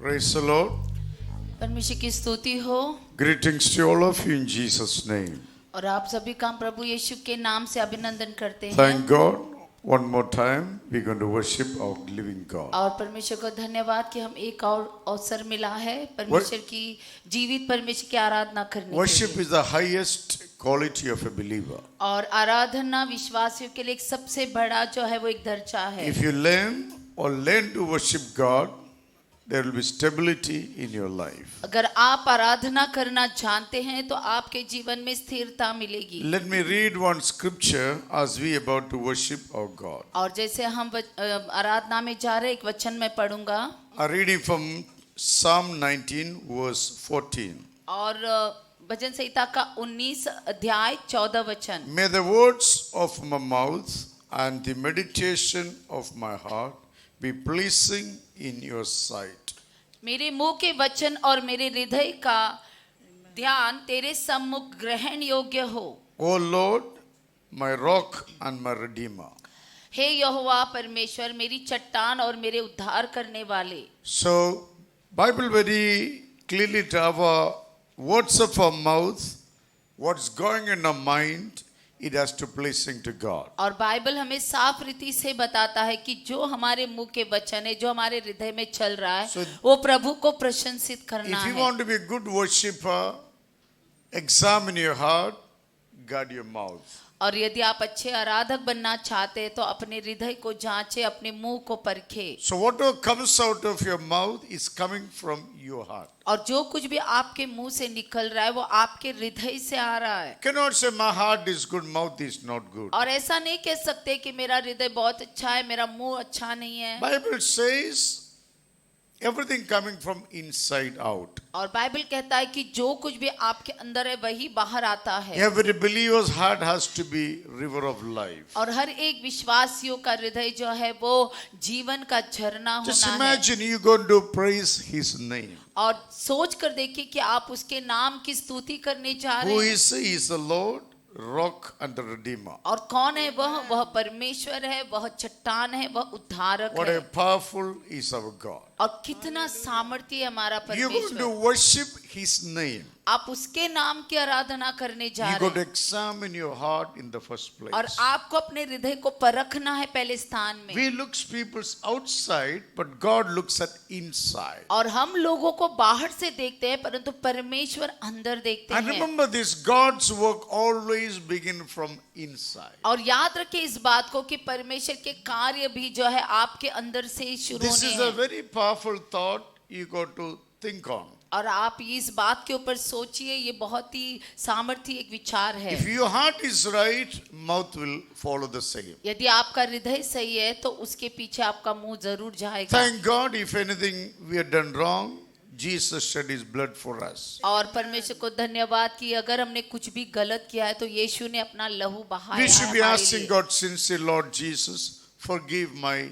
Praise the Lord. परमेश्वर की स्तुति हो। Greetings to all of you in Jesus' name. और आप सभी का हम प्रभु यीशु के नाम से अभिनंदन करते हैं। Thank God. One more time, we're going to worship our living God. और परमेश्वर को धन्यवाद कि हम एक और अवसर मिला है परमेश्वर की जीवित परमेश्वर की आराधना करने के Worship लिए। is the highest quality of a believer. और आराधना विश्वासियों के लिए एक सबसे बड़ा जो है वो एक दर्जा है। If you learn to worship God, there will be stability in your life. अगर आप आराधना करना जानते हैं तो आपके जीवन में स्थिरता मिलेगी। Let me read one scripture as we about to worship our God. और जैसे हम आराधना में जा रहे एक वचन मैं पढ़ूंगा। A reading from Psalm 19 verse 14. और भजन संहिता का 19 अध्याय 14 वचन। May the words of my mouth and the meditation of my heart be pleasing in your sight. मेरे मुंह के वचन और मेरे हृदय का ध्यान तेरे सम्मुख ग्रहण योग्य हो। O Lord, my rock and my redeemer. हे यहोवा परमेश्वर मेरी चट्टान और मेरे उद्धार करने वाले। So, Bible very clearly to our words of our mouth, what's going in our mind, it has to pleasing to God. और बाइबल हमें साफ रीति से बताता है कि जो हमारे मुंह के वचन है, जो हमारे हृदय में चल रहा है, वो प्रभु को प्रशंसित करना If you है। want to be a good worshipper, examine your heart, guard your mouth. और यदि आप अच्छे आराधक बनना चाहते हैं तो अपने हृदय को जांचे, अपने मुंह को परखे। So whatever comes out of your mouth is coming from your heart. और जो कुछ भी आपके मुंह से निकल रहा है वो आपके हृदय से आ रहा है। Cannot say my heart is good, mouth is not good. और ऐसा नहीं कह सकते कि मेरा हृदय बहुत अच्छा है, मेरा मुंह अच्छा नहीं है। Bible says everything coming from inside out. और बाइबल कहता है कि जो कुछ भी आपके अंदर है वही बाहर आता है। Every believer's heart has to be river of life. और हर एक विश्वासियों का हृदय जो है वो जीवन का झरना Just होना है। imagine you going to praise his name. और सोच कर देखिए कि आप उसके नाम की स्तुति करने जा Who रहे हैं। is he? He is the Lord, rock and the redeemer. और कौन है वह परमेश्वर है, वह चट्टान है, वह उद्धारक What है। a powerful is our God. और कितना सामर्थ्य हमारा You're going to परमेश्वर। worship his name. आप उसके नाम की आराधना करने जा You रहे got to हैं। examine your heart in the first place. और आपको अपने हृदय को परखना है पहले स्थान में। We looks people's outside, but God looks at inside. और हम लोगों को बाहर से देखते हैं परंतु परमेश्वर अंदर देखते And हैं। remember this, God's work always begin from inside. और याद रखें इस बात को कि परमेश्वर के कार्य भी जो है आपके अंदर से शुरू This होने is a हैं। very powerful thought you got to think on. और आप इस बात के ऊपर सोचिए, ये बहुत ही सामर्थ्य एक विचार है। If your heart is right, mouth will follow the same. यदि आपका हृदय सही है तो उसके पीछे आपका मुंह जरूर जाएगा। Thank God, if anything we have done wrong, Jesus shed his blood for us. और परमेश्वर को धन्यवाद कि अगर हमने कुछ भी गलत किया है तो यीशु ने अपना लहू बहाया We should है be हमारे asking लिए। God sincerely, Lord Jesus, forgive my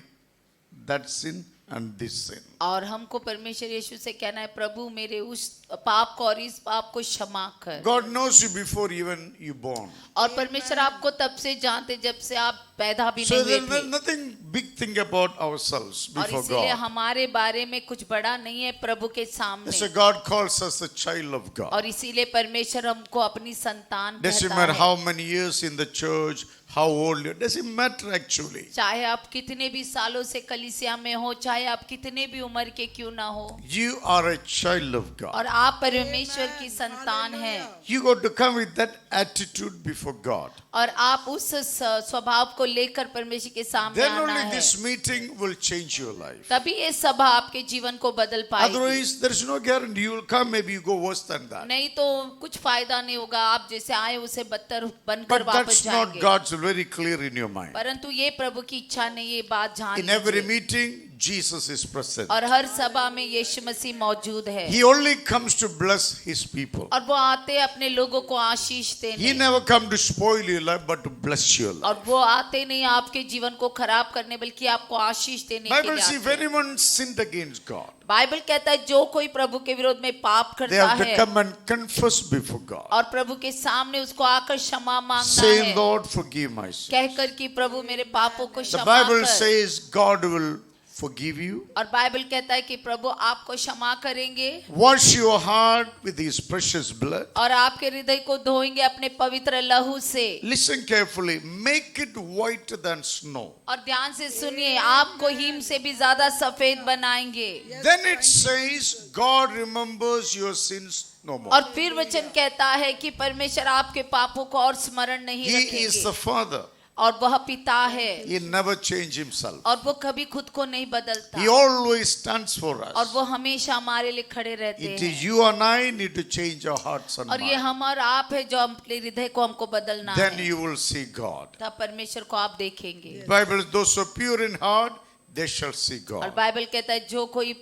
that sin and this sin. और हमको परमेश्वर यीशु से कहना है, प्रभु मेरे उस पाप को और इस पाप को क्षमा कर। God knows you before even you born. और परमेश्वर आपको तब से जानते जब से आप पैदा भी So नहीं हुए there's थे। nothing big thing about ourselves और before इसीलिए God. हमारे बारे में कुछ बड़ा नहीं है प्रभु के सामने। So God calls us a child of God. और इसीलिए परमेश्वर हमको अपनी संतान Doesn't कहता matter है। how many years in the church, how old you are, doesn't matter actually. चाहे आप कितने भी सालों से कलीसिया में हो, चाहे आप कितने भी उम्र के क्यों ना हो, You are a child of God. और आप परमेश्वर की संतान हैं। You got to come with that attitude before God. और आप उस स्वभाव को लेकर परमेश्वर के सामने Then आना only है। this meeting will change your life. तभी ये सभा आपके जीवन को बदल पाएगी। Otherwise, there is no guarantee you will come. Maybe you go worse than that. नहीं तो कुछ फायदा नहीं होगा, आप जैसे आए उसे बदतर बनकर But वापस that's not जाएंगे। God's will, very clear in your mind. परंतु ये प्रभु की इच्छा नहीं, ये बात जान In every लीजिए। meeting, Jesus is present. और हर सभा में यीशु मसीह मौजूद है। He only comes to bless his people. और वो आते हैं अपने लोगों को आशीष He देने। never come to spoil your life, but to bless your life. और वो आते नहीं आपके जीवन को खराब करने बल्कि आपको आशीष देने के Bible लिए says if आते हैं। anyone sinned against God, Bible कहता है जो कोई प्रभु के विरोध में पाप they करता have to है come and confess before God. और प्रभु के सामने उसको आकर क्षमा मांगना Say, है, Lord, forgive my sin. कहकर कि प्रभु मेरे पापों को The क्षमा Bible कर। says God will forgive you, और बाइबल कहता है कि प्रभु आपको क्षमा करेंगे wash your heart with his precious blood. और आपके हृदय को धोएंगे अपने पवित्र लहू से। Listen carefully, make it whiter than snow. और ध्यान से सुनिए, आपको हिम से भी ज्यादा सफेद बनाएंगे। Then it says, God remembers your sins no more. और फिर वचन कहता है कि परमेश्वर आपके पापों को और स्मरण नहीं He is the रखेंगे। Father. और वह पिता है He never changes himself. और वो कभी खुद को नहीं बदलता He always stands for और us. वो हमेशा हमारे लिए खड़े रहते It हैं। is you and I need to change our hearts and और ये minds. हम और आप है जो अपने हृदय को हमको बदलना Then है, you will see God. तब परमेश्वर को आप देखेंगे। Bible, those who are pure in heart, they shall see और God. बाइबल कहता है जो कोई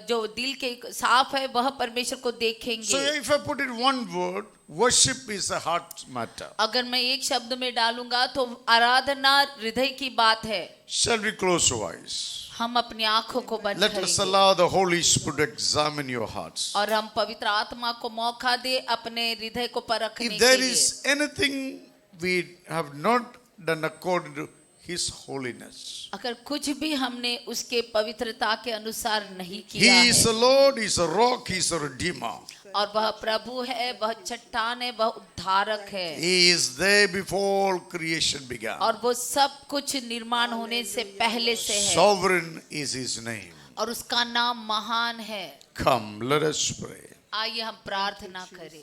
जो दिल के साफ है वह परमेश्वर को So देखेंगे। if I put it one word, worship is a heart matter. अगर मैं एक शब्द में डालूंगा तो आराधना हृदय की बात है। Shall we close our eyes? हम अपनी आंखों को बंद Let us करेंगे allow the Holy Spirit to examine your hearts. और हम पवित्र आत्मा को मौका दे अपने हृदय को परखने If के there लिए। is anything we have not done according to His holiness, अगर कुछ भी हमने उसके पवित्रता के अनुसार नहीं He किया is है a Lord, He is a rock, He is a redeemer. और वह प्रभु है, वह चट्टान है, वह उद्धारक है He is there before creation began. और वो सब कुछ निर्माण होने से पहले से है Sovereign is His name. और उसका नाम महान है। Come, let us pray. आइए हम प्रार्थना करें।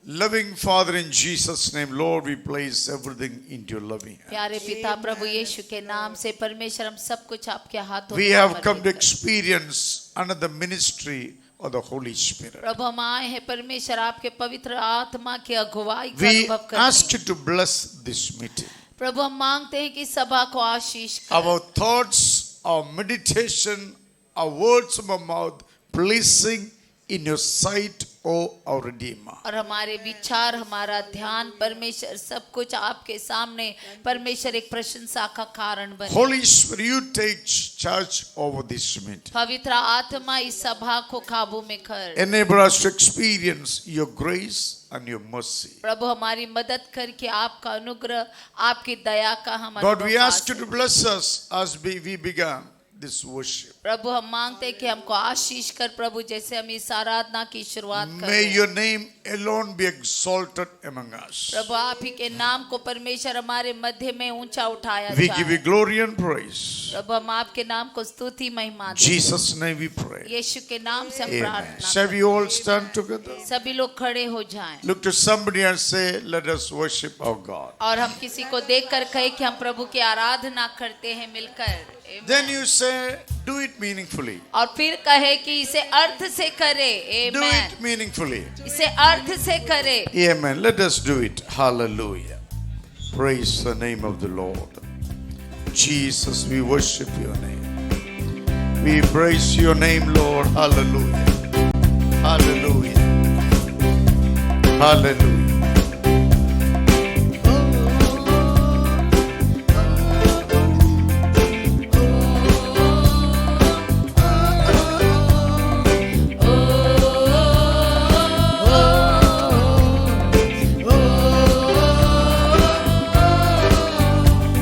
Loving Father, in Jesus' name, Lord, we place everything into your loving hand. प्यारे पिता प्रभु यीशु के नाम से परमेश्वर हम सब कुछ आपके हाथों We में have समर्पित come to करते हैं। experience another ministry of the Holy Spirit. प्रभु हम आए हैं परमेश्वर आपके पवित्र आत्मा की अगुवाई का We अनुभव ask you करने। to bless this meeting. प्रभु हम मांगते हैं कि सभा को आशीष कर। Our thoughts, our meditation, our words of our mouth, pleasing in your sight, O our Redeemer. और हमारे विचार, हमारा ध्यान, परमेश्वर सब कुछ आपके सामने परमेश्वर एक प्रशंसा का कारण बने। Holy Spirit, you take charge over this meeting. पवित्र आत्मा इस सभा को काबू में कर। Enable us to experience your grace and your mercy. प्रभु हमारी मदद करके आपका अनुग्रह, आपकी दया का हम God, we अनुभव ask you पा to सकें। bless us as we began this worship. प्रभु हम मांगते हैं कि हमको आशीष कर प्रभु, जैसे हम इस आराधना की शुरुआत कर May रहे हैं। your name alone be exalted among us. प्रभु आप ही के नाम को परमेश्वर हमारे मध्य में ऊंचा उठाया We give you जाए। glory and praise. प्रभु हम आपके नाम को स्तुति महिमा In दें। Jesus' name we pray. यीशु के नाम से हम Amen. प्रार्थना Shall करते we all stand together? हैं। सभी लोग खड़े हो जाएं Look to somebody and say, let us worship our God. और हम किसी को देखकर कहे कि हम प्रभु की आराधना करते हैं मिलकर। Amen. Then you say, do it meaningfully. और फिर कहे कि इसे अर्थ से करे। Do Amen. it meaningfully. इसे अर्थ से करे। Amen. Let us do it. Hallelujah. Praise the name of the Lord. Jesus, we worship your name. We praise your name, Lord. Hallelujah. Hallelujah. Hallelujah.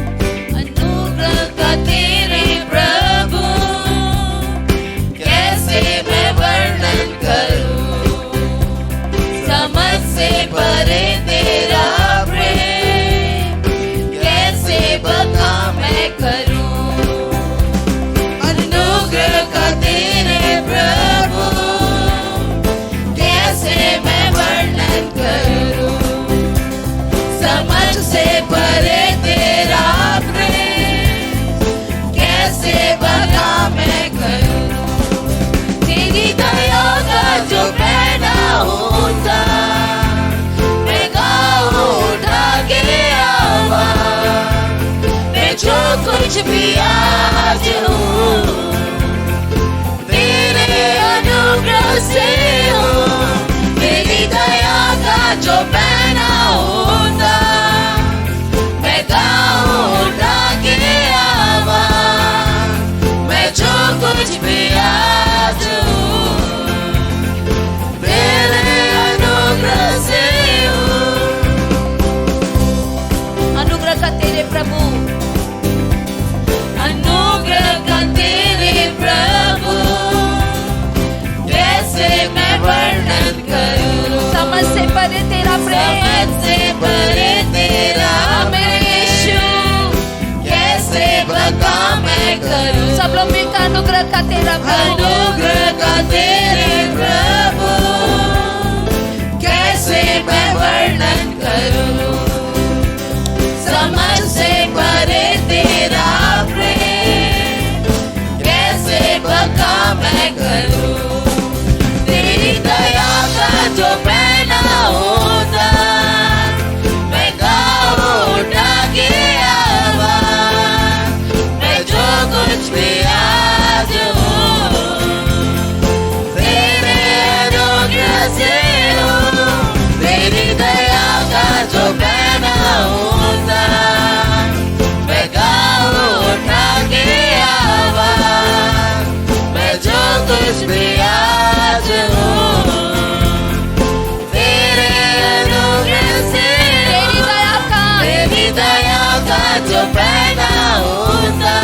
अनुग्रह का तेरे प्रभु कैसे मैं वर्णन करूं, समझ से परे तेरा प्रेम कैसे बता मैं करूं। अनुग्रह का तेरे प्रभु कैसे मैं वर्णन करूं, समझ से परे तेरा प्रेम कैसे बता मैं करूं। तेरी दया का जो पैदा होता मैं गाऊं उठा के आवाज, मैं जो कुछ भी आज हूँ तेरे अनुग्रह से हूँ। तेरी दया का जो पैदा होता मैं गाऊं उठा के आवाज, मैं जो कुछ भी आज हूँ तेरे अनुग्रह से हूँ। अनुग्रह का तेरे प्रभु, अनुग्रह का परे तेरा प्रेम, समझ से परे तेरा मेरे यीशु कैसे बता मैं करूं। सब लोग मिलकर अनुग्रह का तेरा प्रभु, अनुग्रह का तेरे प्रभु कैसे मैं वर्णन करूं। समझ से परे तेरा प्रेम कैसे बता मैं करूं। तेरी दया का जो पहना होता मैं गाऊं उठा के आवाज, मैं जो कुछ भी आज हूँ तेरे अनुग्रह से हूँ। तेरी दया का जो पहना होता मैं गाऊं उठा के आवाज, मैं जो कुछ भी आज हूँ तेरे अनुग्रह से। तेरी दया का जो पहना होता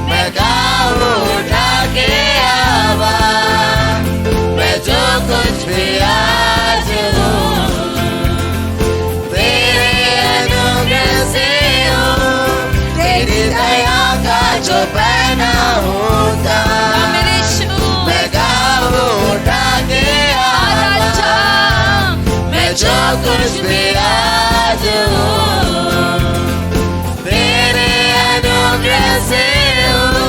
मैं गाऊं उठा के आवाज, मैं जो कुछ भी आज हूँ तेरे अनुग्रह से हूँ। तेरी दया का जो पहना होता मेरे यीशु मैं गाऊं उठा के आवाज, मैं जो कुछ भी आज हूँ तेरे अनुग्रह से हूँ।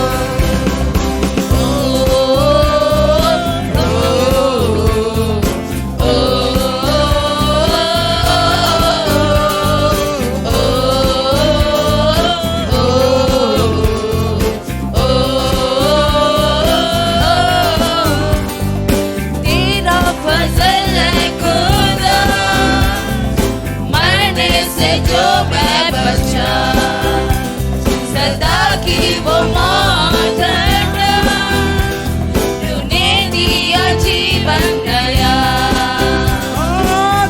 तेरा फजल है खुदा, मरने से जो मैं बचा, सदा की वो मौत हटा, तूने दिया जीवन नया।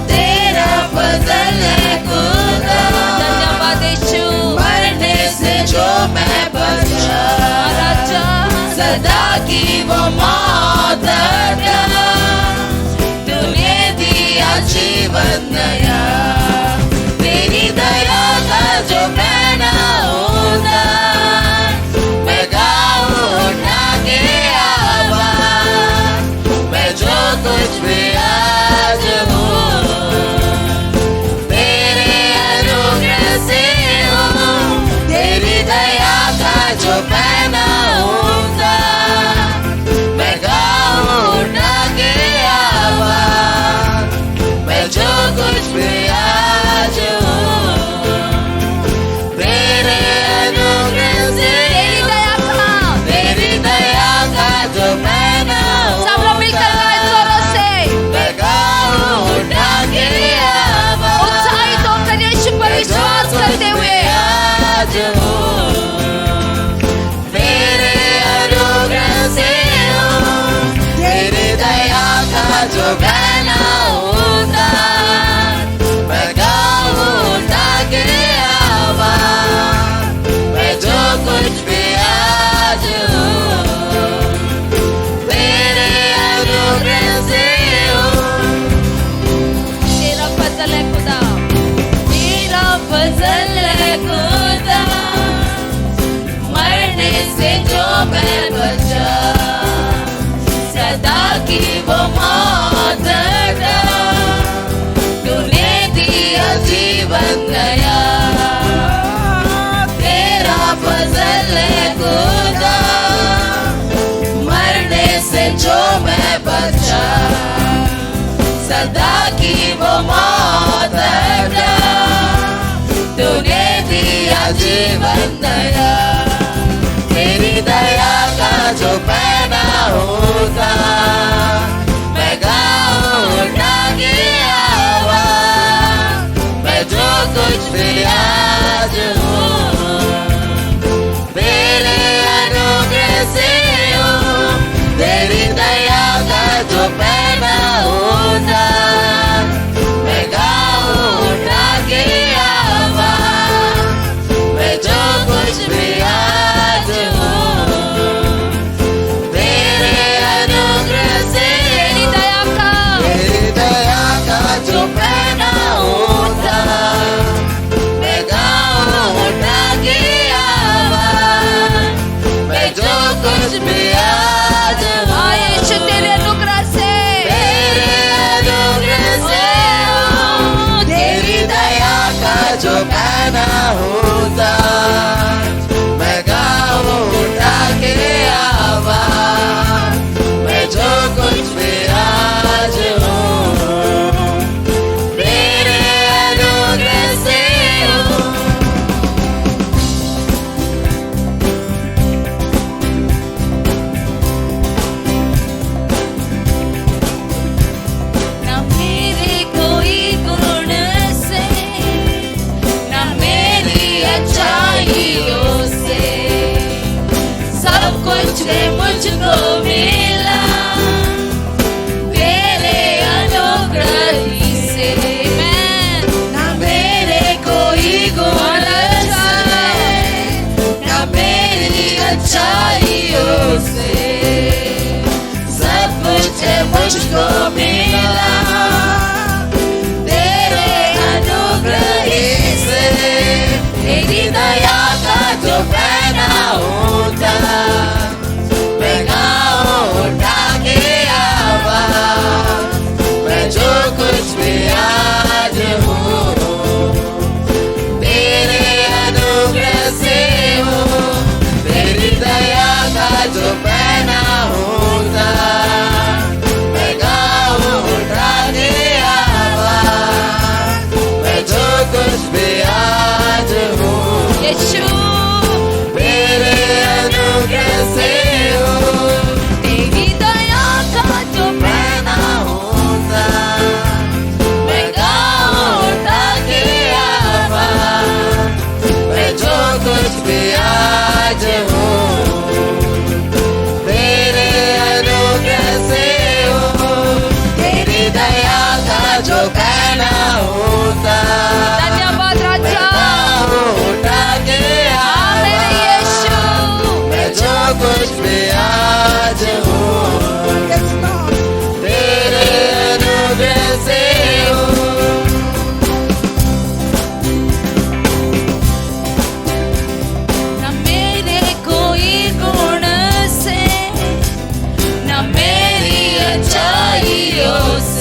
तेरा फजल है खुदा, धन्यवाद यीशु, मरने से जो मैं बचा, राजा सदा की वो मौत हटा, तूने दिया जीवन नया। तेरी दया का जो पहना होता मैं गाऊं उठा के आवाज, मैं जो कुछ भी आज हूँ तेरे अनुग्रह से हूँ। तेरी दया का जो पहना होता मैं गाऊं उठा के आवाज, मैं जो कुछ भी आज हूँ तेरे अनुग्रह से। तेरी दया का जो पहना सब लोग मिलकर गाएं जोरों से, मैं गाऊं उठा के आवाज, उत्साहित होकर यीशु पर विश्वास करते हुए आज हूँ तेरे अनुग्रह से हूँ। तेरी दया का जो पहना होता मैं गाऊं उठा के आवाज, मैं जो कुछ भी आज हूँ तेरे अनुग्रह से हूँ। तेरा फजल है खुदा, तेरा फजल है खुदा, मरने से जो मैं बचा, सदा की वो मौत हटा, तूने दिया जीवन नया। तेरा फजल है खुदा, मरने से जो मैं बचा, सदा की वो मौत हटा, तूने दिया जीवन नया। तेरी दया का जो पहना होता मैं गाऊं उठा के आवाज, मैं जो कुछ भी आज हूँ तेरे अनुग्रह से हूँ। तेरी दया का जो पहना होता मैं गाऊं उठा के आवाज, मैं जो कुछ भी आज हूँ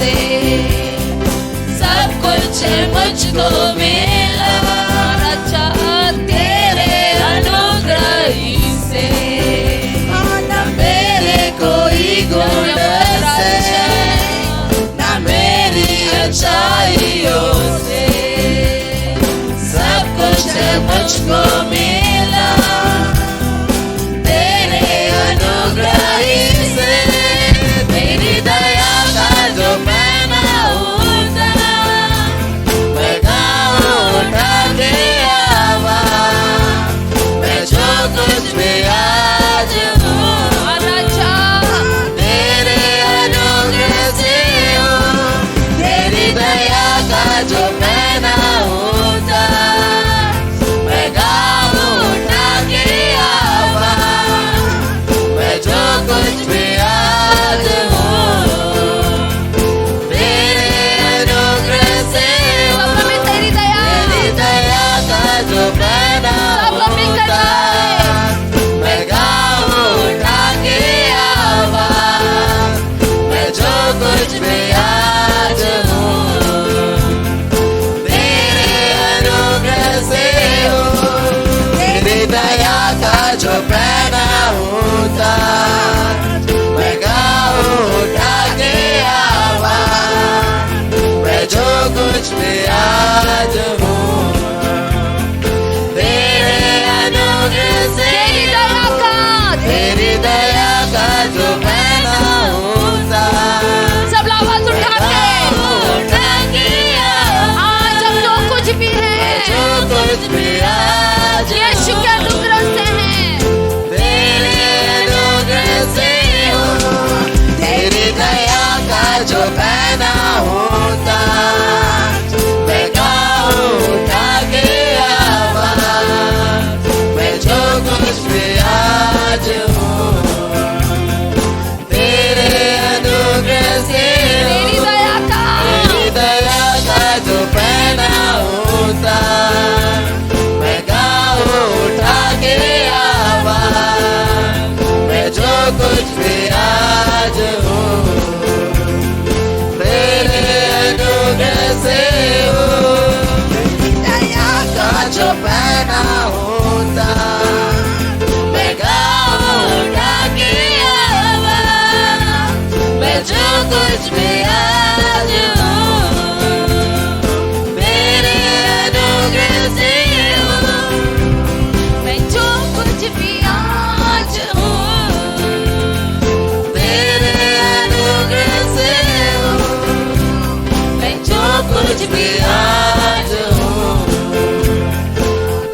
से सब कुछ मुझको मिला राजा तेरे अनुग्रह ही से ना मेरे कोई गुण से ना मेरी अच्छाइयों से सब कुछ मुझको मिला तेरे अनुग्रह ही से तेरी दया का जो पहना होता मैं गाँव उठा के आवा मैं जो कुछ भी आज हूँ राजा तेरे अनुग्रह से हूँ तेरी दया का जो पहना होता मैं गाँव उठा के आवा मैं जो कुछ भी आज हूँ तेरे अनुग्रह से हूँ सब में तेरी दया का जो पहना सब मिलकर होता मैं गाँव उठा के आवा मैं जो कुछ भी आज हूँ तेरे अनुग्रह से हूँ तेरी दया का जो पहना होता मैं गाँव उठा के आवा मैं जो कुछ भी आज हूँ तेरे अनुग्रह से तेरी दया का तेरी दया का जो पहना होता सब आवाज उठा के आज हम जो कुछ भी है जो कुछ भी आज यीशु के अनुग्रह से है तेरे अनुग्रह से हूँ तेरी दया का जो पहना होता मैं गाँव उठा के आवा मैं जो कुछ भी आज हूँ तेरे अनुग्रह से तेरी दया का तेरी दया का जो पहना होता मैं गाँव उठा के आवा मैं जो कुछ भी आज हूँ तेरे अनुग्रह से हूँ दया का जो पहना होता मैं गाँव उठा के आवा मैं जो कुछ भी आज हूँ तेरे अनुग्रह से हूँ मैं जो कुछ भी आज हूँ तेरे अनुग्रह से हूँ मैं जो कुछ भी आज हूँ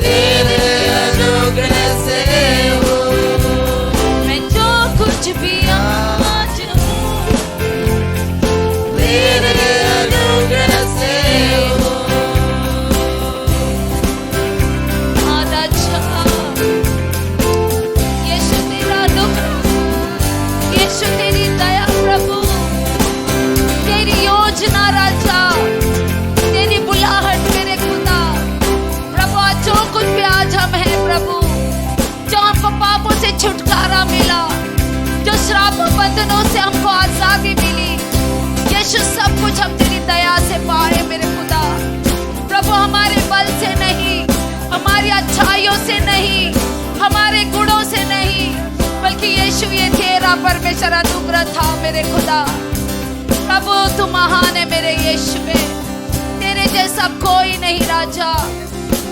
तेरे अनुग्रह से हूँ मैं जो कुछ भी आज हूँ तेरे अनुग्रह से हूँ हाँ राजा यीशु तेरा अनुग्रह यीशु तेरी दया प्रभु तेरी योजना राजा तेरी बुलाहट मेरे खुदा प्रभु आज जो कुछ भी आज हम हैं प्रभु जो हमको पापों से छुटकारा मिला जो श्रापों बंधनों से हमको आजादी मिली यीशु सब कुछ हम तेरी दया से पाए मेरे खुदा प्रभु हमारे बल से नहीं हमारी अच्छाइयों से नहीं हमारे गुणों से नहीं बल्कि यीशु ये तेरा परमेश्वर अनुग्रह था मेरे खुदा प्रभु तू महान है मेरे यीशु में तेरे जैसा कोई नहीं राजा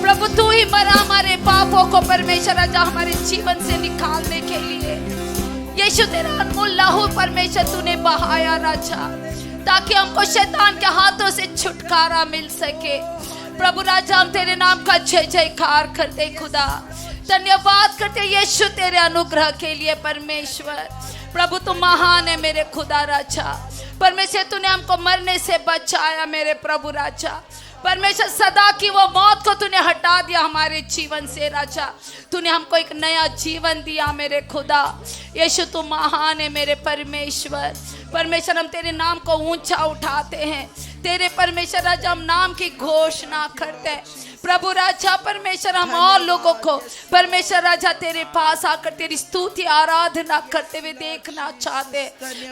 प्रभु तू ही मरा हमारे पापों को परमेश्वर राजा हमारे जीवन से निकालने के लिए यीशु तेरा अनमोल लहू परमेश्वर तूने बहाया राजा ताकि हमको शैतान के हाथों से छुटकारा मिल सके प्रभु राजा हम तेरे नाम का जय जयकार करते खुदा धन्यवाद करते यीशु तेरे अनुग्रह के लिए परमेश्वर प्रभु तू महान है मेरे खुदा राजा परमेश्वर तूने हमको मरने से बचाया मेरे प्रभु राजा परमेश्वर सदा की वो मौत को तूने हटा दिया हमारे जीवन से राजा तूने हमको एक नया जीवन दिया मेरे खुदा यीशु तू महान है मेरे परमेश्वर परमेश्वर हम तेरे नाम को ऊंचा उठाते हैं तेरे परमेश्वर राजा हम नाम की घोषणा करते हैं प्रभु राजा परमेश्वर हम और लोगों को परमेश्वर राजा तेरे पास आकर तेरी स्तुति आराधना करते हुए देखना चाहते।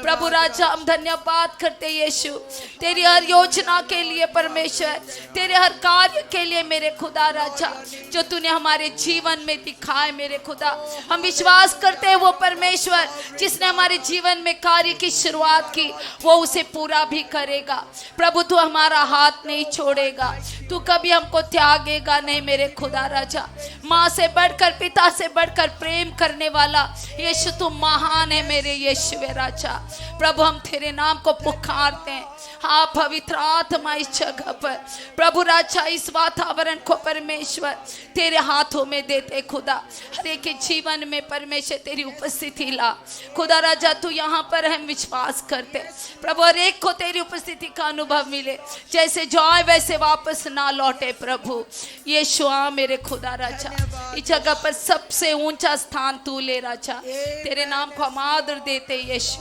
प्रभु राजा हम धन्यवाद करते यीशु तेरी हर योजना के लिए परमेश्वर, तेरे हर कार्य के लिए मेरे खुदा राजा जो तूने हमारे जीवन में दिखाए मेरे खुदा। हम विश्वास करते हैं वो परमेश्वर जिसने हमारे जीवन में कार्य की शुरुआत की वो उसे पूरा भी करेगा। प्रभु तू हमारा हाथ नहीं छोड़ेगा, तू कभी हमको त्यागेगा नहीं मेरे खुदा राजा। माँ से बढ़कर पिता से बढ़कर प्रेम करने वाला यीशु तू महान है मेरे यीशु राजा। प्रभु हम तेरे नाम को पुकारते हैं। हाँ पवित्र आत्मा इस जगह पर प्रभु राजा इस वातावरण को परमेश्वर तेरे हाथों में देते खुदा। हर एक के जीवन में परमेश्वर तेरी उपस्थिति ला खुदा राजा। तू यहाँ पर हम विश्वास करते प्रभु हर एक को तेरी उपस्थिति का अनुभव मिले, जैसे जाए वैसे वापस ना लौटे प्रभु यीशु। आ मेरे खुदा राजा इस जगह पर सबसे ऊंचा स्थान तू ले राजा। तेरे नाम को हम आदर देते यीशु।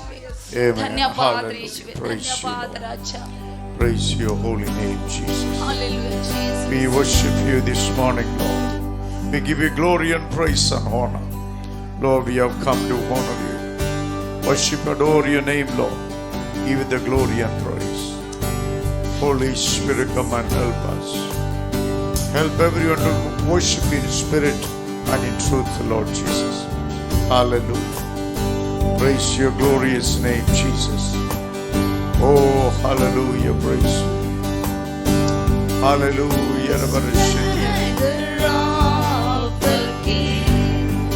धन्यवाद यीशु, धन्यवाद राजा। Praise your holy name, Jesus. Hallelujah, Jesus. We worship you this morning, Lord. We give you glory and praise and honor. Lord, we have come to honor you. Worship, adore your name, Lord. Give you the glory and praise. Holy Spirit, come and help us. Help everyone to worship in spirit and in truth, Lord Jesus. Hallelujah. Praise your glorious name, Jesus. Oh, hallelujah, praise you. Hallelujah. Splendor of the King,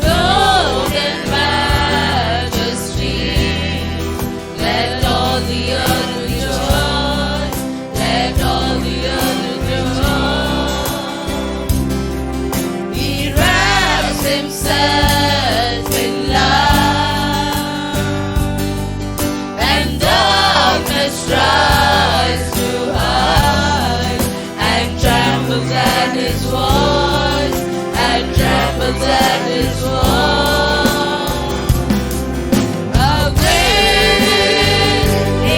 Lord and majesty, let all the earth rejoice, let all the earth rejoice. He wraps himself in love, tries to hide and trembles at his voice, and trembles at his voice. How great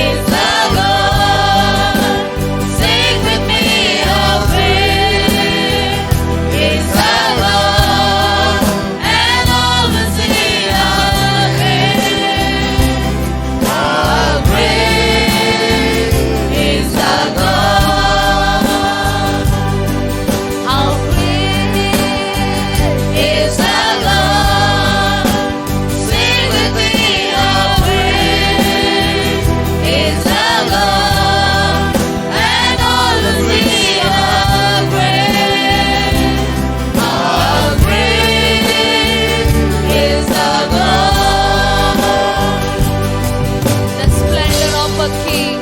is the Lord! Sing with me, how great is the Lord, and all the sea are great. How great is the God. How great is the God. Sing with me, how great is the God, and all the sea are great. How great is the God. The splendor of a king,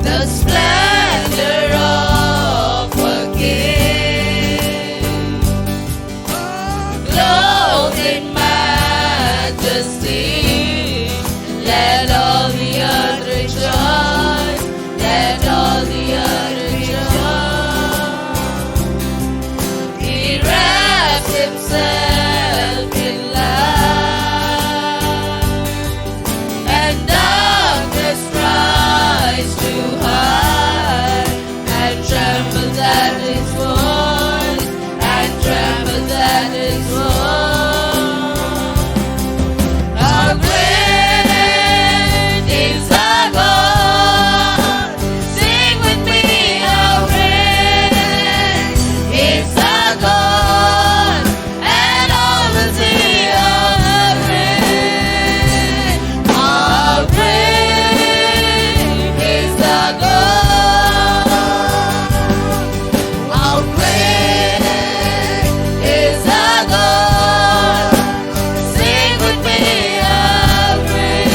the splendor of a king, clothed in majesty, let all the earth rejoice, let all the earth rejoice. He wraps himself in light, and darkness tries to hide, and trembles at his voice, and trembles at his voice. How great is the God! Sing with me, how great is the God, and all the sea are great. How great is the God! How great is the God! Sing with me, how great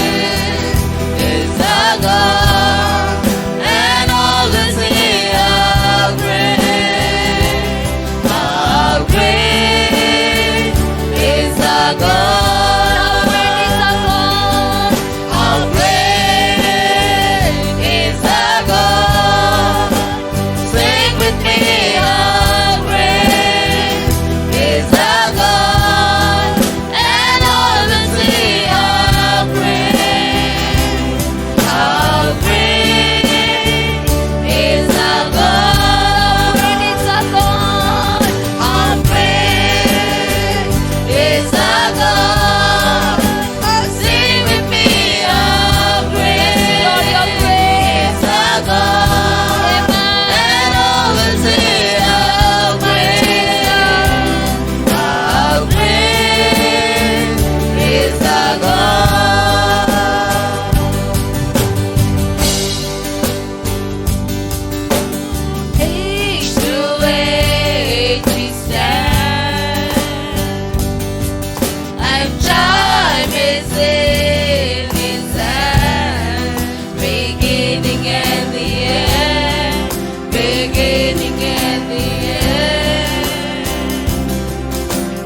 is the God, and all the sea are great. How great is the God! How great is the God! Sing with me, how great is the God, and all the sea are great. How great and time is in His hand. Beginning and the end, beginning and the end.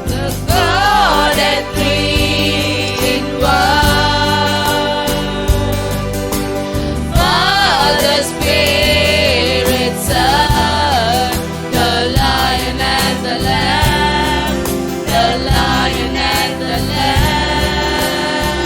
The God and three in one. Father, Spirit, Son, the Lion and the Lamb, the Lion and the Lamb.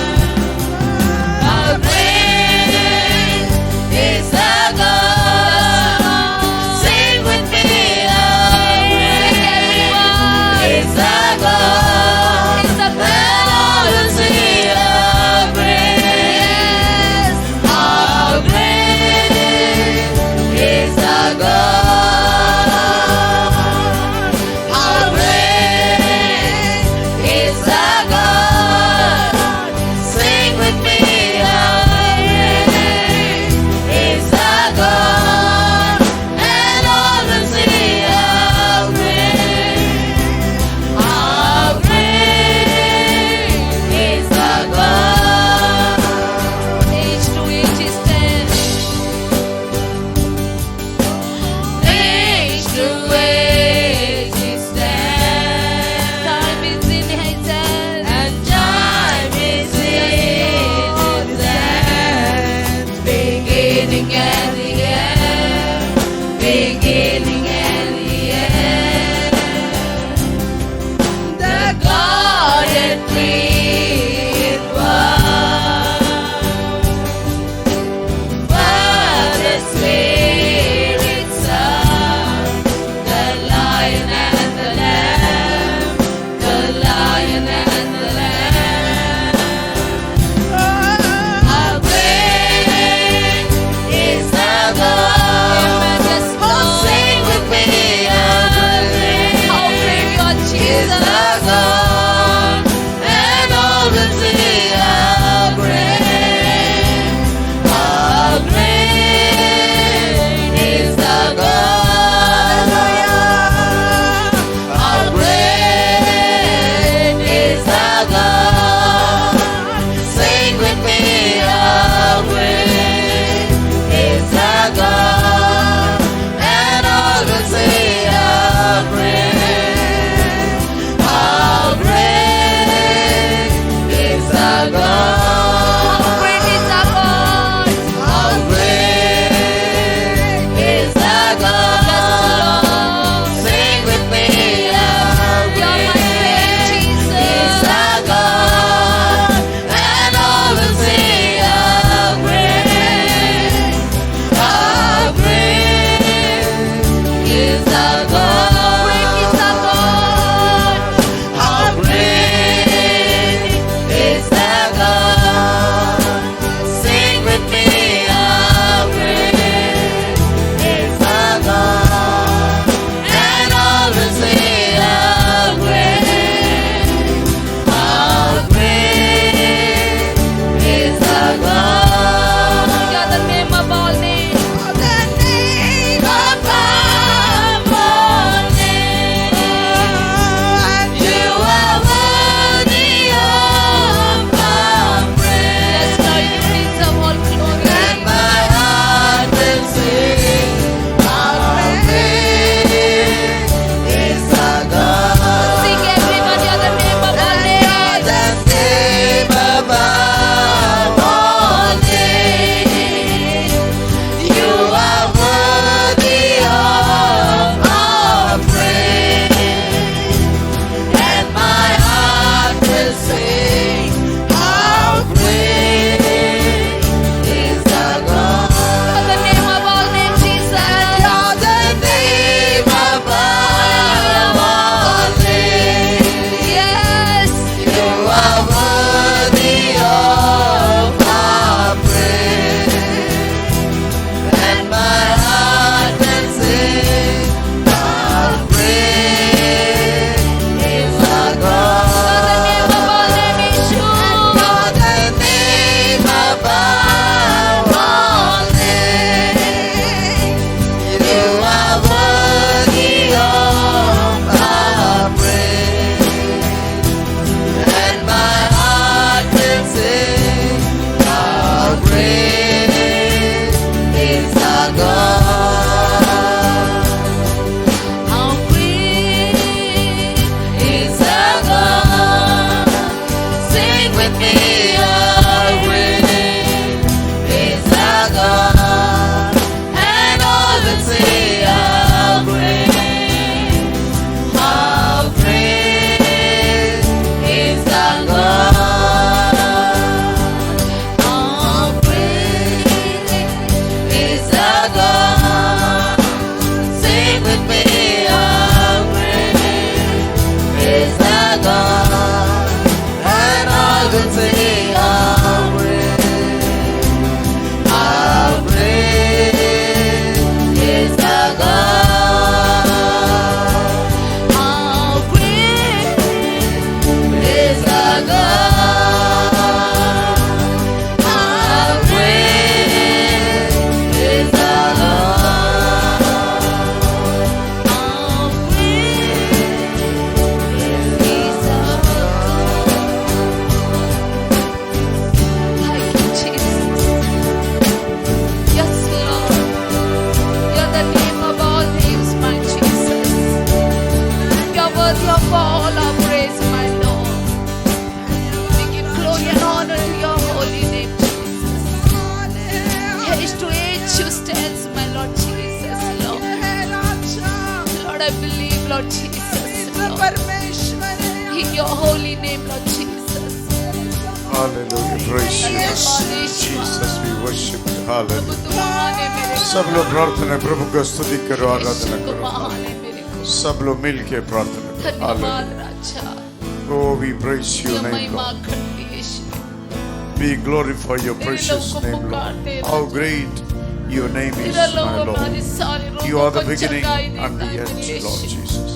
with me, all winning is our God, and all that say how great is our God, how great is our God. Sing with me, how great is our God, and all that say how great is our God, how great is our God, how great is our God, how great is our Thank you, Jesus. Yes, Lord. You're the name of all names, my Jesus. You're worthy of all our praise, my Lord. We give glory and honor to your holy name, Jesus. Age to age you stands, my Lord Jesus, Lord. Lord, I believe, Lord Jesus, Lord. In your holy name, Lord Jesus. Hallelujah. Praise you. Jesus, we worship you. Hallelujah. सब लोग प्रार्थना प्रभु को स्तुति करो, आराधना करो. सब लोग मिल के प्रार्थना करो. धन्यवाद Hallelujah. Raja. Oh, we praise your name, महिमा Lord. करती यीशु. We glorify your precious name, Lord. How great your name is, तेरा लोग my हमारी Lord. सारी You रोगों are the को beginning चंगाई and देता the है end, मेरे Lord Yeshu. Jesus.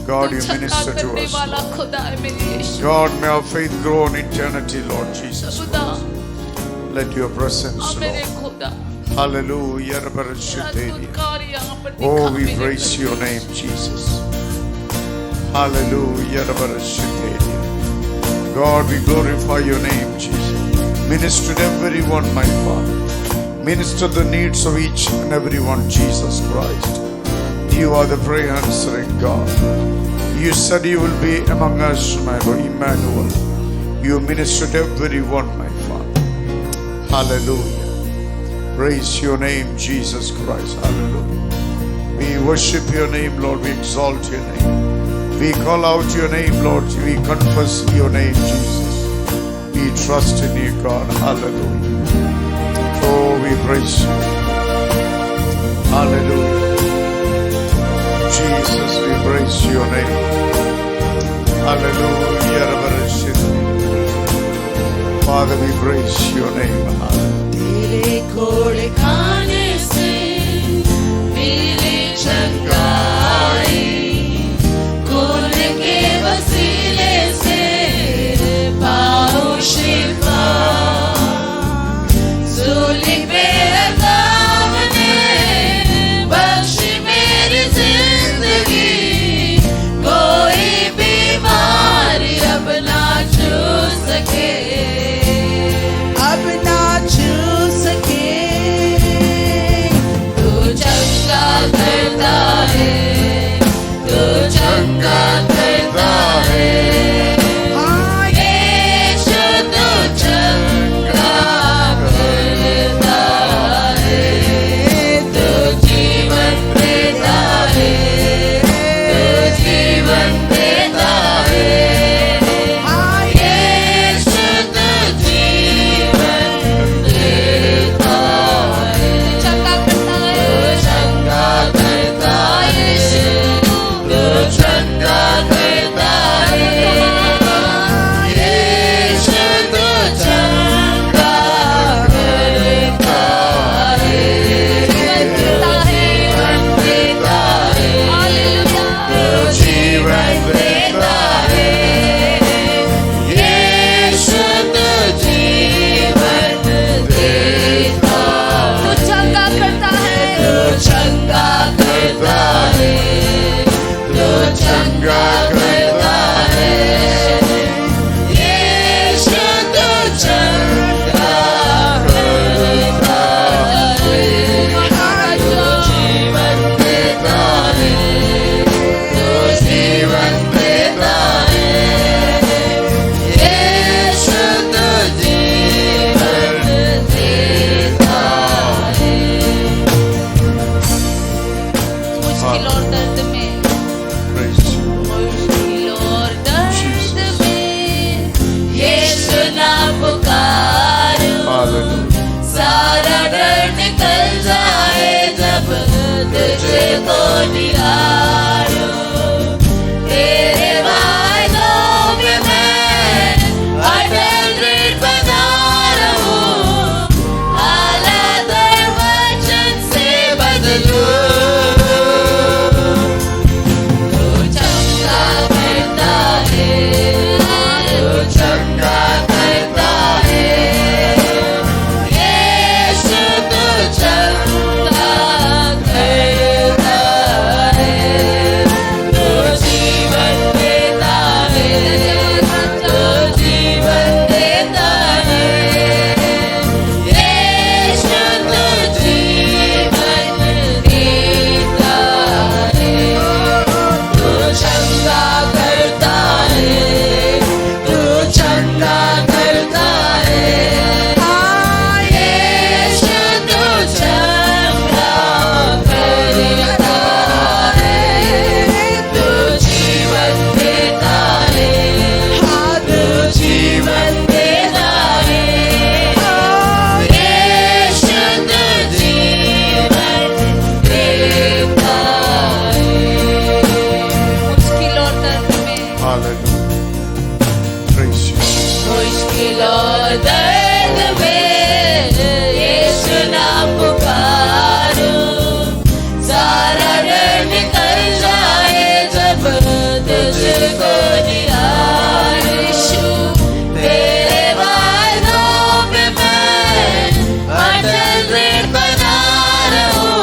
God, you तू चंगा minister to करने us, वाला Lord. खुदा है मेरे यीशु. God, may our faith grow in eternity, Lord Jesus. खुदा Let your presence, हाँ मेरे Lord. खुदा Hallelujah. तेरा Barashiteria. कार्य यहाँ पर Oh, दिखा we मेरे praise Prabhu. your name, Jesus. Hallelujah. Barashiteria. God, we glorify your name, Jesus. Minister to everyone, my Father. Minister the needs of each and everyone, Jesus Christ. You are the prayer answering God. You said you will be among us, my Lord, Emmanuel. You minister to everyone, my Father. Hallelujah. Praise your name, Jesus Christ. Hallelujah. We worship your name, Lord. We exalt your name. We call out your name, Lord. We confess your name, Jesus. We trust in you, God. Hallelujah. Oh, we praise you. Hallelujah. Jesus, we praise your name. Hallelujah. Father, we praise your name. Hallelujah. तेरे घोड़े खाने से मिली चंगाई, खून के वसीले से पाऊं शिफा, सूली पे अज़ाब ने बख्शी मेरी जिंदगी, कोई बीमारी अब ना छू सके, अब ना छू सके. तू चंगा करता है, तू चंगा करता है. हाँ यीशु तू चंगा करता है, तू जीवन देता है, तू जीवन देता है. हाँ यीशु तुझको निहारूं, तेरे वादों पे मैं अटल दृढ़ बना रहूं, हालात और वचन से बदलूं। तू चंगा करता है, तू चंगा करता है, यीशु तू चंगा करता है, तू जीवन देता है, तू जीवन देता है, यीशु तू जीवन देता है, तू चंगा करता है, तू चंगा करता है, यीशु तू चंगा करता है, तू जीवन देता है, तू जीवन देता है, यीशु तू जीवन देता है। मुश्किल और दर्द में Hallelujah. Praise you. मुश्किल और दर्द में यीशु नाम पुकारूं, सारा डर निकल जाए जब तुझको निहारूं, यीशु तेरे वादों पे मैं अटल दृढ़ बना रहूं,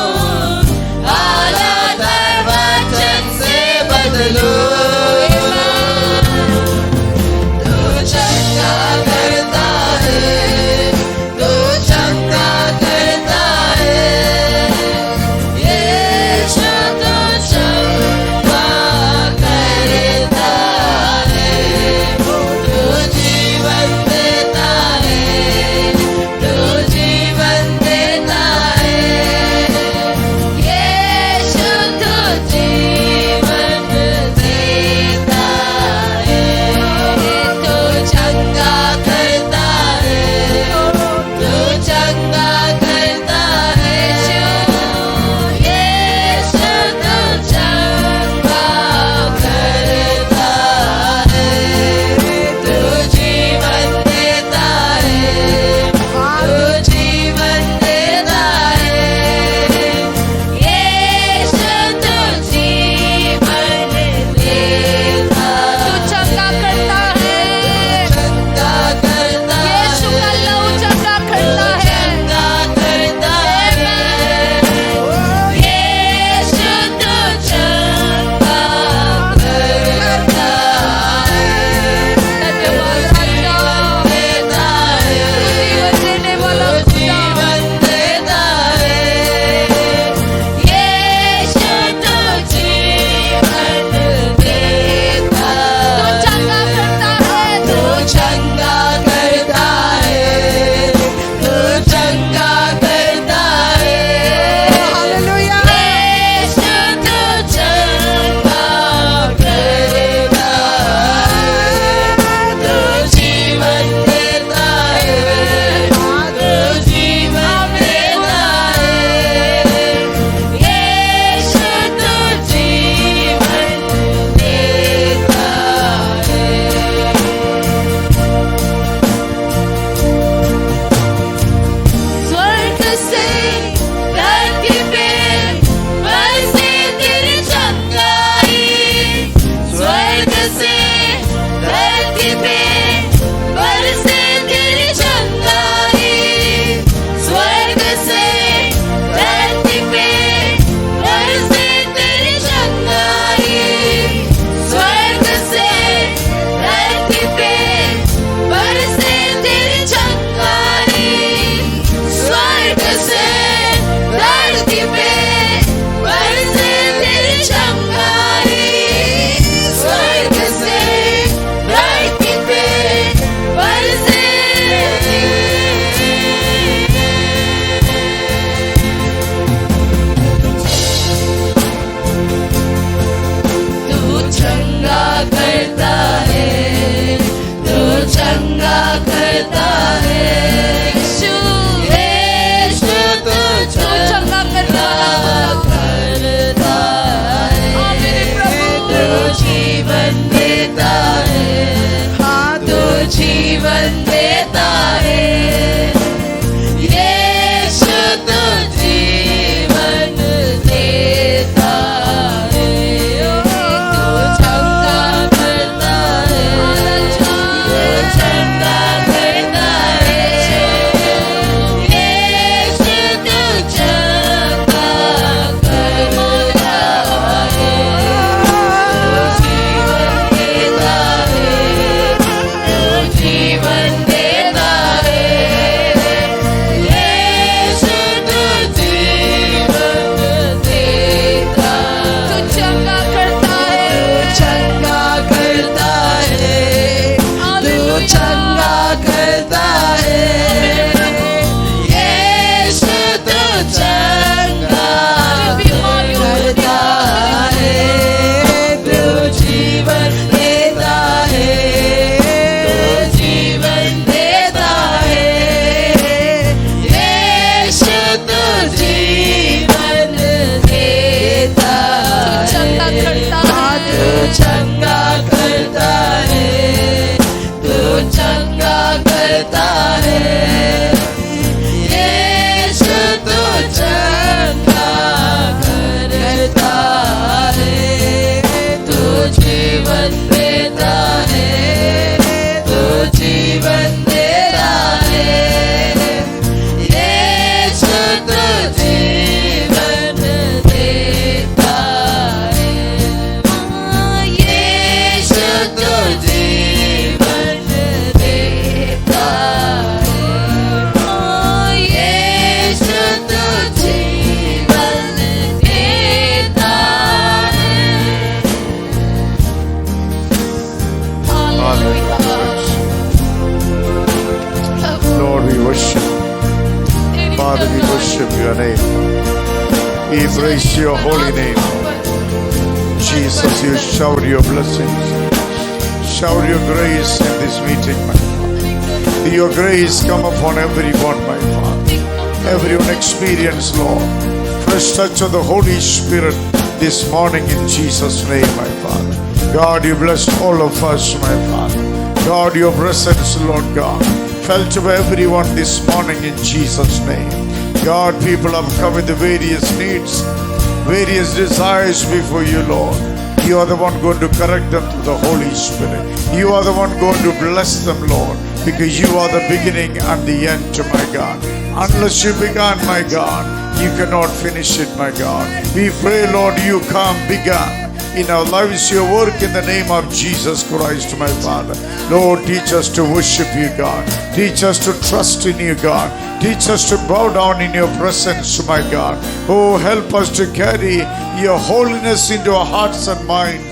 हालात और वचन से बदलूं। तू चंगा करता है, देता है, यीशु तो जीवन देता है, तू चंगा करता है, तू चंगा करता है, यीशु तो चंगा करता है, जीवन देता है, यीशु तो जीवन देता है, तू चंगा करता है, चंगा करता है, तू चंगा करता है, यीशु तो चंगा करता है, तू जीवन देता है, तू जीवन देता है, यीशु तो जीवन देता है, चंगा करता है, तू चंगा करता है, तू चंगा करता है, यीशु तो चंगा करता है, तू जीवन देता है, तू जीवन देता है, यीशु तो जीवन देता है, यीशु तो जीवन देता है, यीशु तो जीवन देता है। Lord, we worship. Father, we worship your name. We praise your holy name. Jesus, you shower your blessings. Shower your grace in this meeting, my Father. Your grace come upon everyone, my Father. Everyone experience, Lord, fresh touch of the Holy Spirit this morning in Jesus' name, my Father. God, you bless all of us, my Father. God, your presence, Lord God, felt to everyone this morning in Jesus' name. God, people have come with the various needs, various desires before you, Lord. You are the one going to correct them through the Holy Spirit. You are the one going to bless them, Lord, because you are the beginning and the end, my God. Unless you began, my God, you cannot finish it, my God. We pray, Lord, you come begun in our lives your work in the name of Jesus Christ, my Father. Lord, teach us to worship you, God. Teach us to trust in you, God. Teach us to bow down in your presence, my God. Oh, help us to carry your holiness into our hearts and minds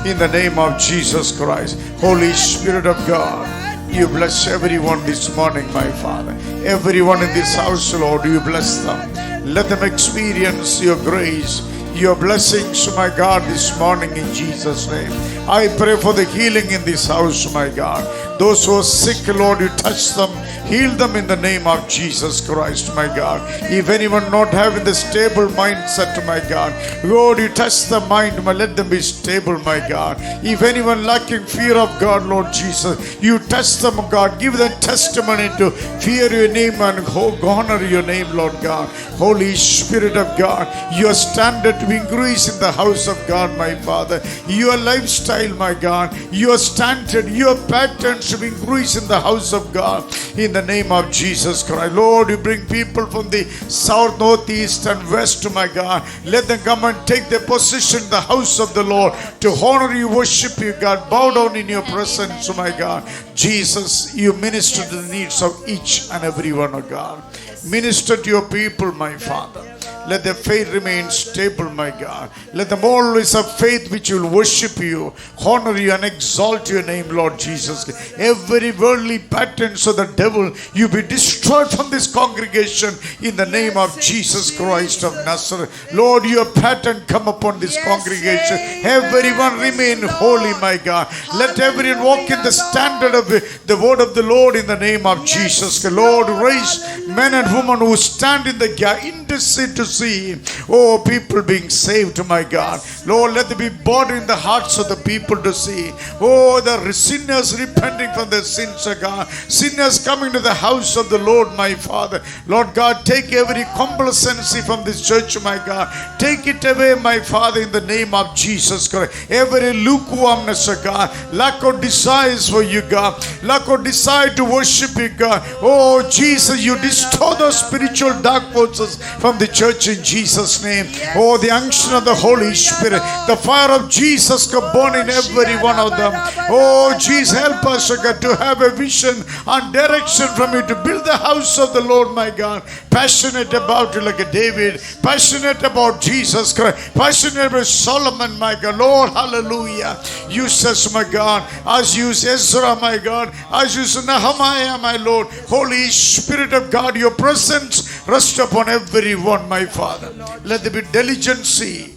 in the name of Jesus Christ. Holy Spirit of God, you bless everyone this morning, my Father. Everyone in this house, Lord, you bless them. Let them experience your grace, your blessings, my God, this morning in Jesus' name. I pray for the healing in this house, my God. Those who are sick, Lord, you touch them, heal them in the name of Jesus Christ, my God. If anyone not having the stable mindset, my God, Lord, you touch the mind, let them be stable, my God. If anyone lacking fear of God, Lord Jesus, you touch them, God. Give them testimony to fear your name and honor your name, Lord God. Holy Spirit of God, your standard to increase in the house of God, my Father. Your lifestyle, my God, your standard, your patterns to increase in the house of God. In the name of Jesus Christ, Lord, you bring people from the south, north, east, and west, my God. Let them come and take their position in the house of the Lord to honor you, worship you, God. Bow down in your presence, my God. Jesus, you minister to the needs of each and every one, of God. Minister to your people, my Father. Let their faith remain stable, my God. Let them always have faith which will worship you, honor you, and exalt your name, Lord Jesus. Every worldly patterns of the devil, you be destroyed from this congregation in the name of Jesus Christ of Nazareth. Lord, your pattern come upon this congregation. Everyone remain holy, my God. Let everyone walk in the standard of the word of the Lord in the name of Jesus. Lord, raise men and women who stand in the gap, intercede to see, oh, people being saved, my God. Lord, let there be born in the hearts of the people to see, oh, the sinners repenting from their sins, oh God. Sinners coming to the house of the Lord, my Father. Lord God, take every complacency from this church, my God. Take it away, my Father, in the name of Jesus Christ. Every lukewarmness, oh God. Lack of desires for you, God. Lack of desire to worship you, God. Oh, Jesus, you destroy those spiritual dark forces from the church in Jesus' name. Oh, the unction of the Holy Spirit, the fire of Jesus can burn in every one of them. Oh, Jesus, help us, oh God, to have a vision and direction from you to build the house of the Lord, my God. Passionate about it like a David, passionate about Jesus Christ, passionate about Solomon, my God. Lord, hallelujah. Use us, my God, as use Ezra, my God, as use Nehemiah, my Lord. Holy Spirit of God, your presence rest upon everyone, my Father. Let there be diligency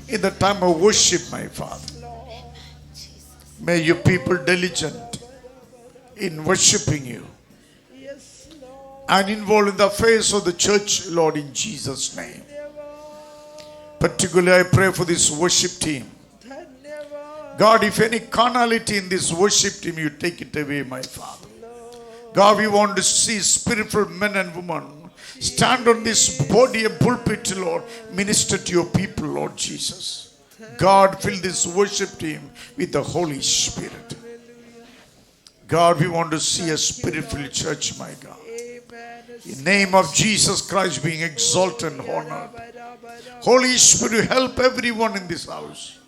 in the time of worship, my Father. May your people diligent in worshiping you and involved in the affairs of the church, Lord, in Jesus' name. Particularly, I pray for this worship team. God, if any carnality in this worship team, you take it away, my Father. God, we want to see spiritual men and women stand on this body and pulpit, Lord, minister to your people, Lord Jesus. God, fill this worship team with the Holy Spirit. God, we want to see a spirit-filled church, my God. In the name of Jesus Christ being exalted and honored. Holy Spirit, help everyone in this house.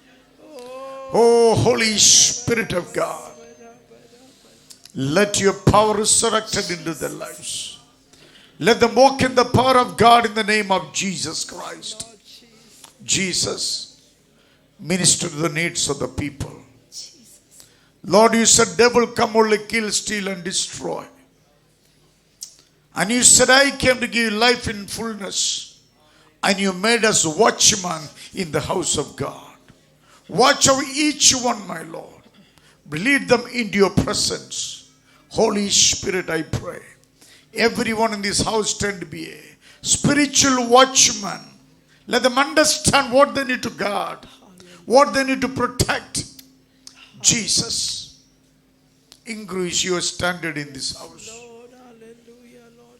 Oh, Holy Spirit of God, let your power resurrected into their lives. Let them walk in the power of God in the name of Jesus Christ. Jesus, minister to the needs of the people. Lord, you said, devil come only kill, steal and destroy. And you said, I came to give you life in fullness. And you made us watchmen in the house of God. Watch over each one, my Lord. Lead them into your presence. Holy Spirit, I pray. Everyone in this house tend to be a spiritual watchman. Let them understand what they need to guard, what they need to protect. Jesus, increase your standard in this house.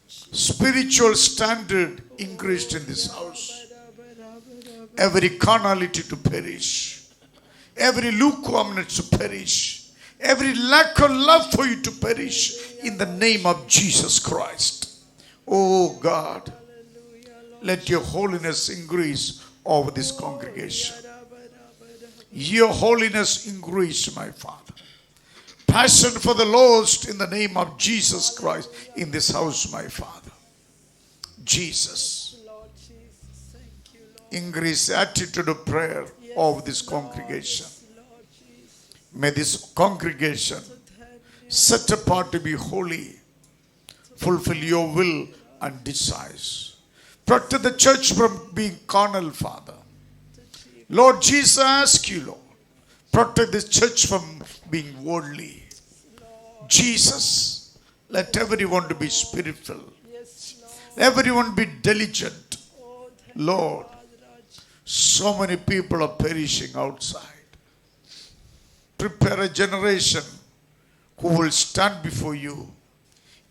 Spiritual standard increased in this house. Every carnality to perish. Every lukewarmness to perish. Every lack of love for you to perish in the name of Jesus Christ. Oh God, let your holiness increase over this congregation. Your holiness increase, my Father. Passion for the lost in the name of Jesus Christ in this house, my Father. Jesus, increase the attitude of prayer of this congregation. May this congregation set apart to be holy, fulfill your will and desires. Protect the church from being carnal, Father. Lord Jesus, I ask you, Lord, protect this church from being worldly. Jesus, let everyone to be spiritual. Everyone be diligent. Lord, so many people are perishing outside. Prepare a generation who will stand before you,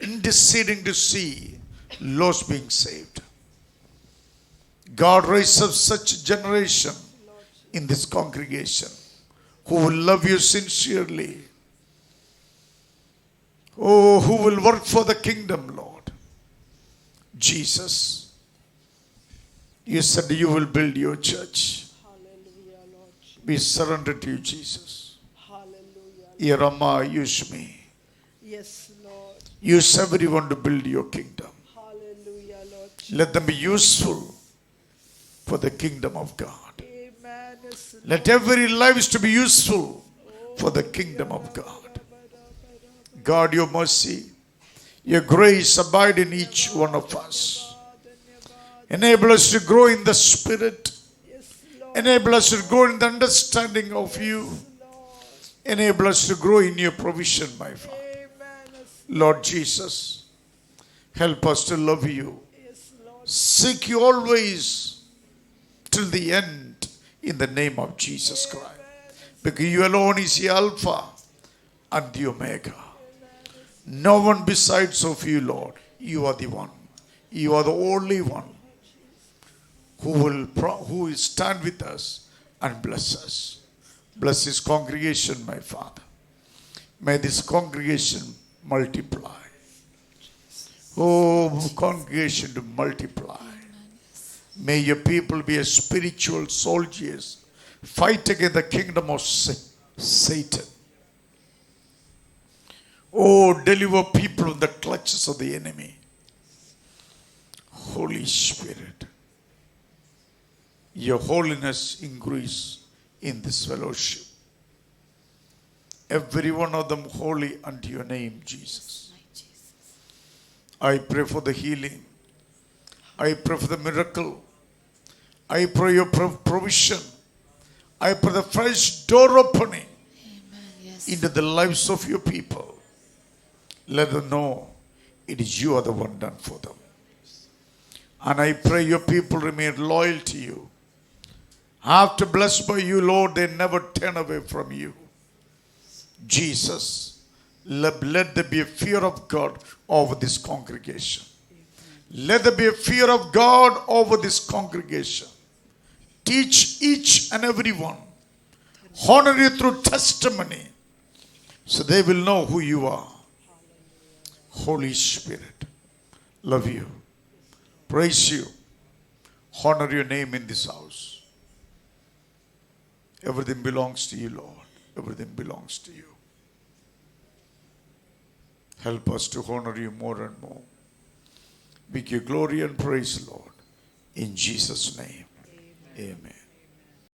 interceding to see lost being saved. God, raise up such a generation in this congregation who will love you sincerely. Oh, who will work for the kingdom, Lord. Jesus, you said you will build your church. We surrender to you, Jesus. Irama, use me. Yes, Lord. Use everyone to build your kingdom. Hallelujah, Lord. Let them be useful for the kingdom of God. Amen. Yes, Lord. Let every life is to be useful for the kingdom of God. God, your mercy, your grace abide in each one of us. Enable us to grow in the Spirit. Yes, Lord. Enable us to grow in the understanding of you. Enable us to grow in your provision, my Father. Amen. Yes, Lord Jesus, help us to love you yes, Lord seek you always till the end in the name of Jesus Christ. Because you alone is the Alpha and the Omega. No one besides of you, Lord. You are the one. You are the only one who will stand with us and bless us. Bless this congregation, my Father. May this congregation multiply. Oh, congregation to multiply. May your people be as spiritual soldiers. Fight against the kingdom of Satan. Oh, deliver people from the clutches of the enemy. Holy Spirit, your holiness increase in this fellowship. Every one of them holy unto your name, Jesus. I pray for the healing. I pray for the miracle. I pray your provision. I pray the fresh door opening into the lives of your people. Let them know it is you are the one done for them. And I pray your people remain loyal to you. After blessed by you, Lord, they never turn away from you. Jesus, let there be a fear of God over this congregation. Let there be a fear of God over this congregation. Teach each and every one. Honor you through testimony, so they will know who you are. Holy Spirit, love you, praise you, honor your name in this house. Everything belongs to you, Lord. Everything belongs to you. Help us to honor you more and more. We give glory and praise, Lord. In Jesus' name, amen.